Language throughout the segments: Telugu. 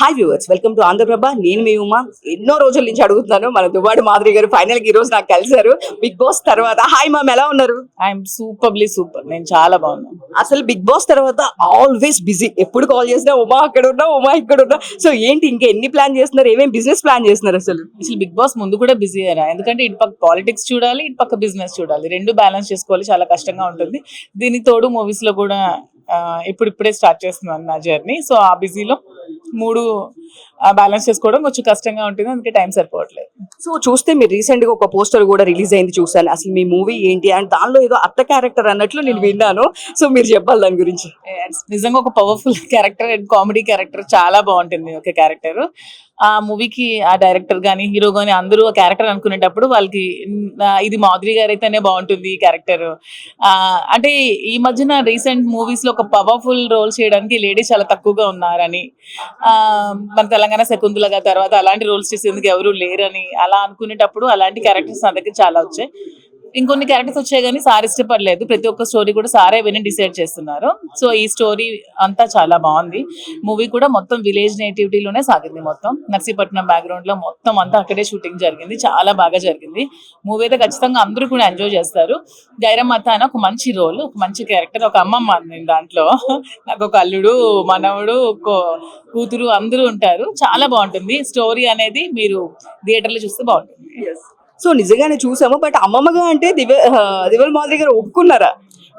Hi viewers, welcome to Andhra Prabha. నేను మీ ఉమా. ఎన్నో రోజుల నుంచి అడుగుతున్నాను, మన దువ్వాడు మాధురి గారు ఫైనల్ గా ఈ రోజు నాకు కలిసారు బిగ్ బాస్ తర్వాత. హాయ్ మ్యామ్, ఎలా ఉన్నారు? ఐఎమ్ సూపర్లీ సూపర్, నేను చాలా బాగున్నాను. అసలు బిగ్ బాస్ తర్వాత ఆల్వేస్ బిజీ, ఎప్పుడు కాల్ చేసినా ఉమా అక్కడ ఉన్నా, ఉమా ఇక్కడ ఉన్నా. సో ఏంటి, ఇంకా ఎన్ని ప్లాన్ చేస్తున్నారు, ఏమేమి బిజినెస్ ప్లాన్ చేస్తున్నారు అసలు? బిగ్ బాస్ ముందు కూడా బిజీ అయ్యారా, ఎందుకంటే ఇటు పక్క పాలిటిక్స్ చూడాలి, ఇటు పక్క బిజినెస్ చూడాలి, రెండు బ్యాలెన్స్ చేసుకోవాలి, చాలా కష్టంగా ఉంటుంది. దీనికి తోడు మూవీస్ లో కూడా ఇప్పుడిప్పుడే స్టార్ట్ చేస్తున్నాను నా జర్నీ. సో ఆ బిజీలో మూడు బ్యాలెన్స్ చేసుకోవడం కొంచెం కష్టంగా ఉంటుంది, అందుకే టైం సరిపోవట్లేదు. సో చూస్తే మీరు రీసెంట్ గా ఒక పోస్టర్ కూడా రిలీజ్ అయింది, చూసాను. అసలు మీ మూవీ ఏంటి అండ్ దానిలో ఏదో అత్త క్యారెక్టర్ అన్నట్లు నేను విన్నాను. సో మీరు చెప్పాలి దాని గురించి. నిజంగా ఒక powerful character and comedy character, చాలా బాగుంటుంది ఒక క్యారెక్టర్. ఆ మూవీకి ఆ డైరెక్టర్ గానీ హీరో గానీ అందరూ ఆ క్యారెక్టర్ అనుకునేటప్పుడు వాళ్ళకి ఇది మాధురి గారు అయితేనే బాగుంటుంది ఈ క్యారెక్టర్. అంటే ఈ మధ్యన రీసెంట్ మూవీస్ లో ఒక పవర్ఫుల్ రోల్ చేయడానికి లేడీస్ చాలా తక్కువగా ఉన్నారని, మన తెలంగాణ శకుంతలగా తర్వాత అలాంటి రోల్స్ చేసేందుకు ఎవరు లేరని అలా అనుకునేటప్పుడు అలాంటి క్యారెక్టర్స్ నా దగ్గర చాలా వచ్చాయి. ఇంకొన్ని క్యారెక్టర్స్ వచ్చాయి కానీ సార్ ఇష్టపడలేదు. ప్రతి ఒక్క స్టోరీ కూడా సారే విని డిసైడ్ చేస్తున్నారు. సో ఈ స్టోరీ అంతా చాలా బాగుంది. మూవీ కూడా మొత్తం విలేజ్ నేటివిటీలోనే సాగింది. మొత్తం నర్సీపట్నం బ్యాక్గ్రౌండ్ లో మొత్తం అంతా అక్కడే షూటింగ్ జరిగింది, చాలా బాగా జరిగింది. మూవీ అయితే ఖచ్చితంగా అందరూ కూడా ఎంజాయ్ చేస్తారు. గైరమ్మత్త అని ఒక మంచి రోల్, ఒక మంచి క్యారెక్టర్, ఒక అమ్మమ్మ నేను దాంట్లో. నాకు ఒక అల్లుడు, మనవడు, కూతురు అందరూ ఉంటారు. చాలా బాగుంటుంది స్టోరీ అనేది, మీరు థియేటర్లో చూస్తే బాగుంటుంది. సో నిజంగానే చూసాము, బట్ అమ్మమ్మగా అంటే దివ్వెల మాధురి గారు ఒప్పుకున్నారా?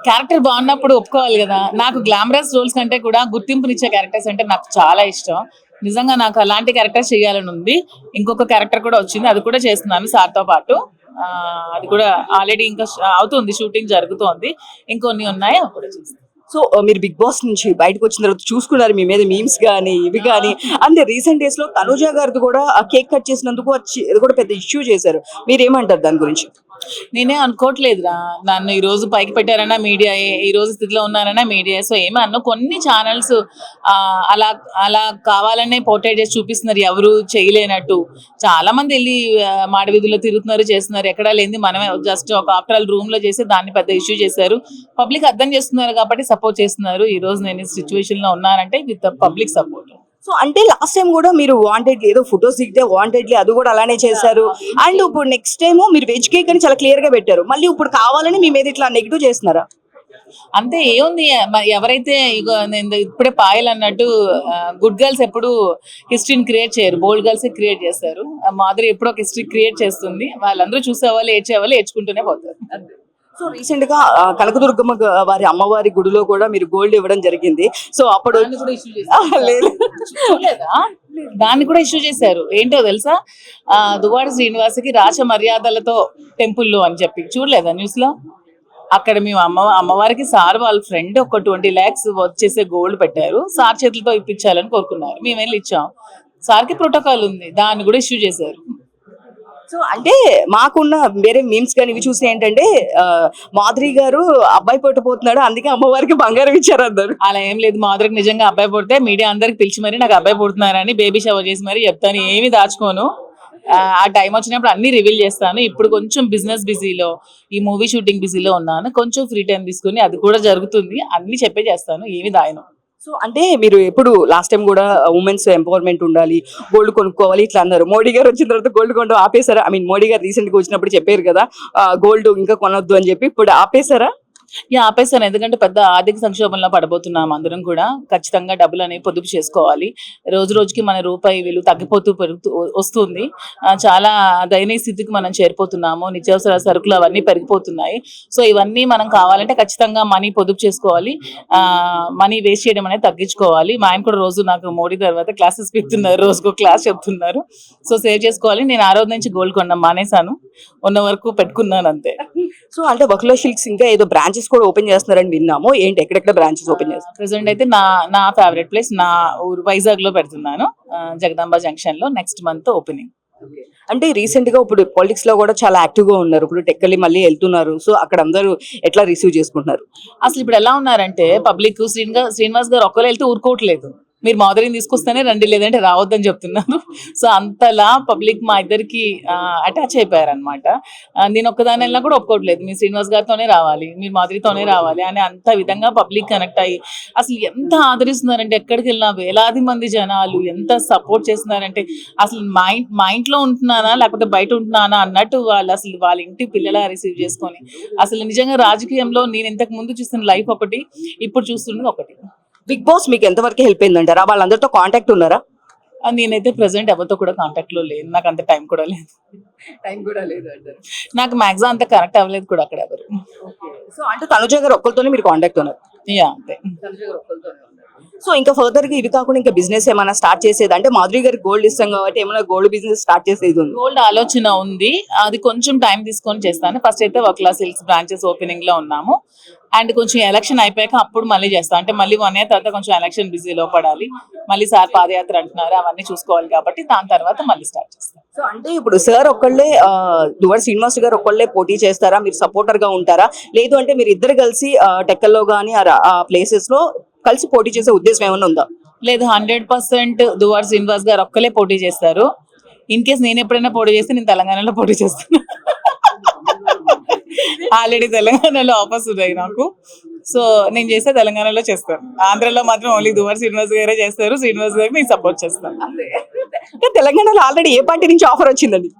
క్యారెక్టర్ బాగున్నప్పుడు ఒప్పుకోవాలి కదా. నాకు గ్లామరస్ రోల్స్ కంటే కూడా గుర్తింపునిచ్చే క్యారెక్టర్స్ అంటే నాకు చాలా ఇష్టం. నిజంగా నాకు అలాంటి క్యారెక్టర్ చేయాలని ఉంది. ఇంకొక క్యారెక్టర్ కూడా వచ్చింది, అది కూడా చేస్తున్నాను సార్తో పాటు. అది కూడా ఆల్రెడీ ఇంకా అవుతుంది, షూటింగ్ జరుగుతోంది. ఇంకొన్ని ఉన్నాయి, అవి కూడా చేస్తాను. సో మీరు బిగ్ బాస్ నుంచి బయటకు వచ్చిన తర్వాత చూసుకున్నారు మీ మీద మీమ్స్ కానీ ఇవి కానీ. అంటే రీసెంట్ డేస్ లో తనుజ గారిది కూడా ఆ కేక్ కట్ చేసినందుకు అది కూడా పెద్ద ఇష్యూ చేశారు. మీరు ఏమంటారు దాని గురించి? నేనే అనుకోవట్లేదురా, నన్ను ఈ రోజు పైకి పెట్టారన్నా మీడియా, ఈ రోజు స్థితిలో ఉన్నారన్నా మీడియా. సో ఏమన్నా కొన్ని ఛానల్స్ అలా అలా కావాలనే పోర్ట్రేట్ చేసి చూపిస్తున్నారు, ఎవరు చేయలేనట్టు. చాలా మంది వెళ్ళి మాడవీధుల్లో తిరుగుతున్నారు, చేస్తున్నారు. ఎక్కడా లేని మనమే జస్ట్ ఒక ఆఫ్టర్ ఆల్ రూమ్ లో చేసి దాన్ని పెద్ద ఇష్యూ చేశారు. పబ్లిక్ అర్థం చేస్తున్నారు కాబట్టి సపోర్ట్ చేస్తున్నారు. ఈ రోజు నేను ఈ సిచ్యువేషన్ లో ఉన్నానంటే విత్ పబ్లిక్ సపోర్ట్. సో అంటే లాస్ట్ టైం కూడా మీరు వాంటెడ్ ఏదో ఫొటోస్ దిగితే వాంటెడ్లీ అది కూడా అలానే చేశారు. అండ్ ఇప్పుడు నెక్స్ట్ టైం మీరు వెజ్ కేక్ అని చాలా క్లియర్ గా పెట్టారు, మళ్ళీ ఇప్పుడు కావాలని మీ మీద ఇట్లా నెగిటివ్ చేస్తున్నారా? అంతే, ఏముంది, ఎవరైతే ఇప్పుడే పాయల్ అన్నట్టు గుడ్ గర్ల్స్ ఎప్పుడు హిస్టరీని క్రియేట్ చేయరు, బోల్డ్ గర్ల్స్ క్రియేట్ చేస్తారు. మాధురి ఎప్పుడో ఒక హిస్టరీ క్రియేట్ చేస్తుంది. వాళ్ళందరూ చూసేవాళ్ళు ఏడ్చేవాళ్ళు ఏడ్చుకుంటూనే పోతారు. సో రీసెంట్ గా కనకదుర్గమ్మ వారి అమ్మవారి గుడిలో కూడా మీరు గోల్డ్ ఇవ్వడం జరిగింది. సో అప్పుడు దాన్ని కూడా ఇష్యూ చేశారు. ఏంటో తెలుసా, దువ్వాడ శ్రీనివాసకి రాచ మర్యాదలతో టెంపుల్లో అని చెప్పి చూడలేదా న్యూస్ లో? అక్కడ మేము అమ్మవారికి సార్ వాళ్ళ ఫ్రెండ్ ఒక 20 lakhs వచ్చేసే గోల్డ్ పెట్టారు. సార్ చేతులతో ఇప్పించాలని కోరుకున్నారు. మేము వెళ్ళి ఇచ్చాం. సార్కి ప్రోటోకాల్ ఉంది, దాన్ని కూడా ఇష్యూ చేశారు. సో అంటే మాకున్న వేరే మీమ్స్ కానీ ఇవి చూస్తే ఏంటంటే మాధురి గారు అబ్బాయి పుట్టబోతున్నాడు, అందుకే అమ్మవారికి బంగారం ఇచ్చారు అందరు. అలా ఏం లేదు, మాధురికి నిజంగా అబ్బాయి పుడితే మీడియా అందరికి పిలిచి మరి నాకు అబ్బాయి పుడుతున్నారని బేబీ షవర్ చేసి మరి చెప్తాను. ఏమి దాచుకోను, ఆ టైం వచ్చినప్పుడు అన్ని రివీల్ చేస్తాను. ఇప్పుడు కొంచెం బిజినెస్ బిజీలో, ఈ మూవీ షూటింగ్ బిజీలో ఉన్నాను. కొంచెం ఫ్రీ టైం తీసుకుని అది కూడా జరుగుతుంది, అన్ని చెప్పే చేస్తాను, ఏమి దాయను. సో అంటే మీరు ఎప్పుడు లాస్ట్ టైం కూడా ఉమెన్స్ ఎంపవర్మెంట్ ఉండాలి, గోల్డ్ కొనుక్కోవాలి ఇట్లా అన్నారు. మోడీ గారు వచ్చిన తర్వాత గోల్డ్ కొనడం ఆపేశారా? ఐ మీన్ మోడీ గారు రీసెంట్ గా వచ్చినప్పుడు చెప్పారు కదా గోల్డ్ ఇంకా కొనొద్దు అని చెప్పి, ఇప్పుడు ఆపేశారా? ఆపేస్తాను, ఎందుకంటే పెద్ద ఆర్థిక సంక్షోభంలో పడబోతున్నాం అందరం కూడా. ఖచ్చితంగా డబ్బులు అనేవి పొదుపు చేసుకోవాలి. రోజు రోజుకి మన రూపాయి విలువ తగ్గిపోతూ వస్తుంది. చాలా దయనీయ స్థితికి మనం చేరిపోతున్నాము. నిత్యావసర సరుకులు అవన్నీ పెరిగిపోతున్నాయి. సో ఇవన్నీ మనం కావాలంటే ఖచ్చితంగా మనీ పొదుపు చేసుకోవాలి. మనీ వేస్ట్ చేయడం అనేది తగ్గించుకోవాలి. మా ఆయన కూడా రోజు నాకు మోడీ తర్వాత క్లాసెస్ పెడుతున్నారు, రోజుకో క్లాస్ చెప్తున్నారు. సో సేవ్ చేసుకోవాలి. నేను ఆ రోజు నుంచి గోల్డ్ కొనడం మానేశాను, ఉన్న వరకు పెట్టుకున్నాను అంతే. సో అంటే బకులా సిల్క్స్ ఇంకా ఏదో బ్రాంచెస్ కూడా ఓపెన్ చేస్తున్నారని విన్నాము. ఏంటి, ఎక్కడెక్కడ బ్రాంచెస్ ఓపెన్ చేస్తారు? ప్రెసెంట్ అయితే నా ఫేవరెట్ ప్లేస్ నా ఊరు వైజాగ్ లో పెడుతున్నాను, జగదాంబ జంక్షన్ లో. Next month opening. అంటే రీసెంట్ గా ఇప్పుడు పాలిటిక్స్ లో కూడా చాలా యాక్టివ్ గా ఉన్నారు. ఇప్పుడు టెక్కలి మళ్ళీ వెళ్తున్నారు. సో అక్కడ అందరూ ఎట్లా రిసీవ్ చేసుకుంటున్నారు? అసలు ఇప్పుడు ఎలా ఉన్నారంటే పబ్లిక్ శ్రీనివాస్ గారు ఒక్కరు వెళ్తే ఊరుకోవట్లేదు. మీరు మాధురిని తీసుకొస్తేనే రండి, లేదంటే రావద్దని చెప్తున్నాను. సో అంతలా పబ్లిక్ మా ఇద్దరికి అటాచ్ అయిపోయారు అనమాట. నేను ఒక్కదాని వెళ్ళినా కూడా ఒప్పుకోవట్లేదు, మీరు శ్రీనివాస్ గారితోనే రావాలి, మీరు మాధురితోనే రావాలి అని అంత విధంగా పబ్లిక్ కనెక్ట్ అయ్యి అసలు ఎంత ఆదరిస్తున్నారంటే, ఎక్కడికి వెళ్ళినా వేలాది మంది జనాలు ఎంత సపోర్ట్ చేస్తున్నారంటే, అసలు మా ఇంట్లో ఉంటున్నానా లేకపోతే బయట ఉంటున్నానా అన్నట్టు వాళ్ళు అసలు వాళ్ళ ఇంటి పిల్లలా రిసీవ్ చేసుకొని, అసలు నిజంగా రాజకీయంలో నేను ఇంతకు ముందు చూస్తున్న లైఫ్ ఒకటి, ఇప్పుడు చూస్తున్నది ఒకటి. బిగ్ బాస్ మీకు ఎంతవరకు హెల్ప్ అయిందంటారా? వాళ్ళందరితో కాంటాక్ట్ ఉన్నారా? నేనైతే ప్రెసెంట్ ఎవరితో కూడా కాంటాక్ట్ లో లేదు, నాకు అంత టైం కూడా లేదు. టైం కూడా లేదు అంటారు. నాకు మ్యాక్సిమం అంత కనెక్ట్ అవ్వలేదు కూడా అక్కడ ఎవరు. సో అంటే తనుజ గారు ఒక్కరితోనే మీరు కాంటాక్ట్ ఉన్నారు. యా అంతే. సో ఇంకా ఫర్దర్ గా ఇవి కాకుండా ఇంకా బిజినెస్ ఏమైనా స్టార్ట్ చేసేది అంటే, మాధురి గారికి గోల్డ్ ఇస్తాం కాబట్టి ఏమైనా గోల్డ్ బిజినెస్ స్టార్ట్ చేసేది ఉంది? గోల్డ్ ఆలోచన ఉంది, అది కొంచెం టైం తీసుకొని చేస్తాను. ఫస్ట్ అయితే వర్క్లా సిల్క్స్ బ్రాంచెస్ ఓపెనింగ్ లో ఉన్నాము, అండ్ కొంచెం ఎలక్షన్ అయిపోయాక అప్పుడు మళ్ళీ చేస్తాం. అంటే మళ్ళీ 1 year తర్వాత కొంచెం ఎలక్షన్ బిజీలో పడాలి, మళ్ళీ సార్ పాదయాత్ర అంటున్నారు, అవన్నీ చూసుకోవాలి కాబట్టి దాని తర్వాత మళ్ళీ స్టార్ట్ చేస్తాం. సో అంటే ఇప్పుడు సార్ ఒక్కళ్ళే దువ్వాడ శ్రీనివాస్ గారు ఒక్కళ్ళే పోటీ చేస్తారా? మీరు సపోర్టర్ గా ఉంటారా? లేదు అంటే మీరు ఇద్దరు కలిసి టెక్కల్లో గానీ ఆ ప్లేసెస్ లో కలిసి పోటీ చేసే ఉద్దేశం ఏమైనా ఉందా? లేదు, 100% దువ్వాడ శ్రీనివాస్ గారు ఒక్కలే పోటీ చేస్తారు. ఇన్ కేస్ నేను ఎప్పుడైనా పోటీ చేస్తే నేను తెలంగాణలో పోటీ చేస్తాను. ఆల్రెడీ తెలంగాణలో ఆఫర్స్ ఉన్నాయి నాకు, సో నేను చేస్తే తెలంగాణలో చేస్తాను. ఆంధ్రలో మాత్రం ఓన్లీ దువ్వాడ శ్రీనివాస్ గారే చేస్తారు, శ్రీనివాస్ గారికి నేను సపోర్ట్ చేస్తాను. అంటే తెలంగాణలో ఆల్రెడీ ఏ పార్టీ నుంచి ఆఫర్ వచ్చిందండి?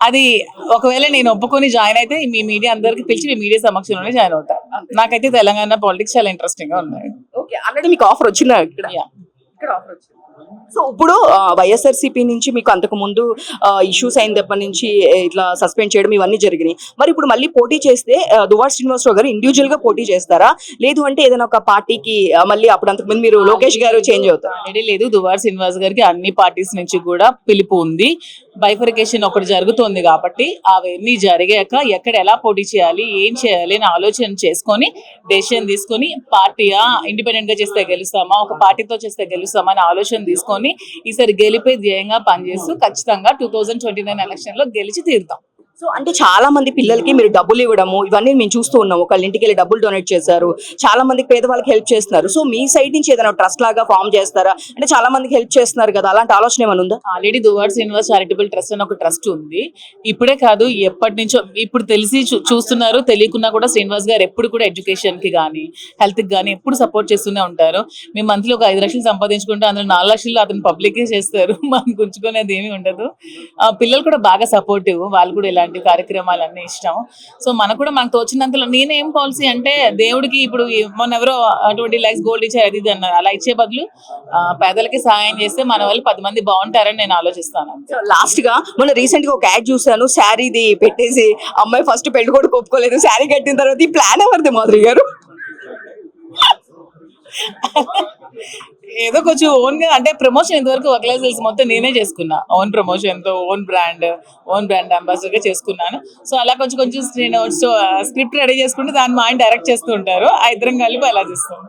అది ఒకవేళ నేను ఒప్పుకొని జాయిన్ అయితే మీ మీడియా అందరికి పిలిచి మీ మీడియా సమక్షంలోనే జాయిన్ అవుతా. నాకైతే తెలంగాణ పాలిటిక్స్ చాలా ఇంట్రెస్టింగ్ గా ఉన్నాయి. ఓకే, ఆల్రెడీ మీకు ఆఫర్ వచ్చిందా ఇక్కడ? Yeah. ఇక్కడ ఆఫర్ వచ్చింది. సో ఇప్పుడు వైఎస్ఆర్సీపీ నుంచి మీకు అంతకు ముందు ఇష్యూస్ అయిన దగ్గర నుంచి ఇట్లా సస్పెండ్ చేయడం ఇవన్నీ జరిగినాయి. మరి ఇప్పుడు మళ్ళీ పోటీ చేస్తే దువ్వాడ శ్రీనివాసరావు గారు ఇండివిజువల్ గా పోటీ చేస్తారా? లేదు అంటే ఏదైనా ఒక పార్టీకి మళ్ళీ అప్పుడు అంతకు ముందు మీరు లోకేష్ గారు చేంజ్ అవుతారు? ఆల్రెడీ లేదు, దువ్వాడ శ్రీనివాస్ గారికి అన్ని పార్టీస్ నుంచి కూడా పిలుపు ఉంది. బైఫర్కేషన్ ఒకటి జరుగుతోంది కాబట్టి అవన్నీ జరిగాక ఎక్కడ ఎలా పోటీ చేయాలి, ఏం చేయాలి అని ఆలోచన చేసుకొని డెసిషన్ తీసుకొని, పార్టీయా ఇండిపెండెంట్ గా చేస్తే గెలుస్తామా, ఒక పార్టీతో చేస్తే గెలుస్తామా అని ఆలోచన తీసుకొని ఈసారి గెలిపే ధ్యేయంగా పనిచేస్తూ ఖచ్చితంగా 2029 ఎలక్షన్ లో గెలిచి తీరుతాం. సో అంటే చాలా మంది పిల్లలకి మీరు డబ్బులు ఇవ్వడము ఇవన్నీ మేము చూస్తూ ఉన్నాం. ఒకళ్ళ ఇంటికి వెళ్ళి డబ్బులు డొనేట్ చేశారు, చాలా మందికి పేదవాళ్ళకి హెల్ప్ చేస్తున్నారు. సో మీ సైడ్ నుంచి ఏదైనా ట్రస్ట్ లాగా ఫామ్ చేస్తారా? అంటే చాలా మందికి హెల్ప్ చేస్తున్నారు కదా, అలాంటి ఆలోచన ఏమైనా ఉందా? Already Duvvada Srinivas charitable trust అని ఒక ట్రస్ట్ ఉంది. ఇప్పుడే కాదు, ఎప్పటి నుంచో, ఇప్పుడు తెలిసి చూస్తున్నారు, తెలియకున్నా కూడా శ్రీనివాస్ గారు ఎప్పుడు కూడా ఎడ్యుకేషన్ కి కానీ హెల్త్ కి కానీ ఎప్పుడు సపోర్ట్ చేస్తూనే ఉంటారు. మేము మంత్లీ ఒక 5 లక్షలు సంపాదించుకుంటే అందులో 4 లక్షలు అతను పబ్లికే చేస్తారు, మనకు ఉంచుకునేది ఏమీ ఉండదు. పిల్లలు కూడా బాగా సపోర్టివ్, వాళ్ళు కూడా ఇలాంటి కార్యక్రమాలన్నీ ఇష్టం. సో మనకు కూడా మనకు తోచినంతలో, నేనేం పాలసీ అంటే దేవుడికి ఇప్పుడు మొన్న ఎవరో 20 lakhs గోల్డ్ ఇచ్చారు అది ఇది అన్నారు, అలా ఇచ్చే బదులు పేదలకి సహాయం చేస్తే మన వాళ్ళు 10 మంది బాగుంటారని నేను ఆలోచిస్తాను. లాస్ట్ గా మొన్న రీసెంట్ గా ఒక యాడ్ చూసాను, శారీది పెట్టేసి అమ్మాయి ఫస్ట్ పెళ్లి కూడా ఒప్పుకోలేదు, శారీ కట్టిన తర్వాత ఈ ప్లాన్ ఎవరిది మాధురి గారు? ఏదో కొంచెం ఓన్ గా, అంటే ప్రమోషన్ ఇంతవరకు ఒక క్లాస్ మొత్తం నేనే చేసుకున్నా, ఓన్ ప్రమోషన్ తో ఓన్ బ్రాండ్ అంబాసిడర్ గా చేసుకున్నాను. సో అలా కొంచెం కొంచెం నేను స్క్రిప్ట్ రెడీ చేసుకుంటే దాన్ని మా ఆయన డైరెక్ట్ చేస్తూ ఉంటారు, ఆ ఇద్దరం కలిపి అలా చేస్తాం.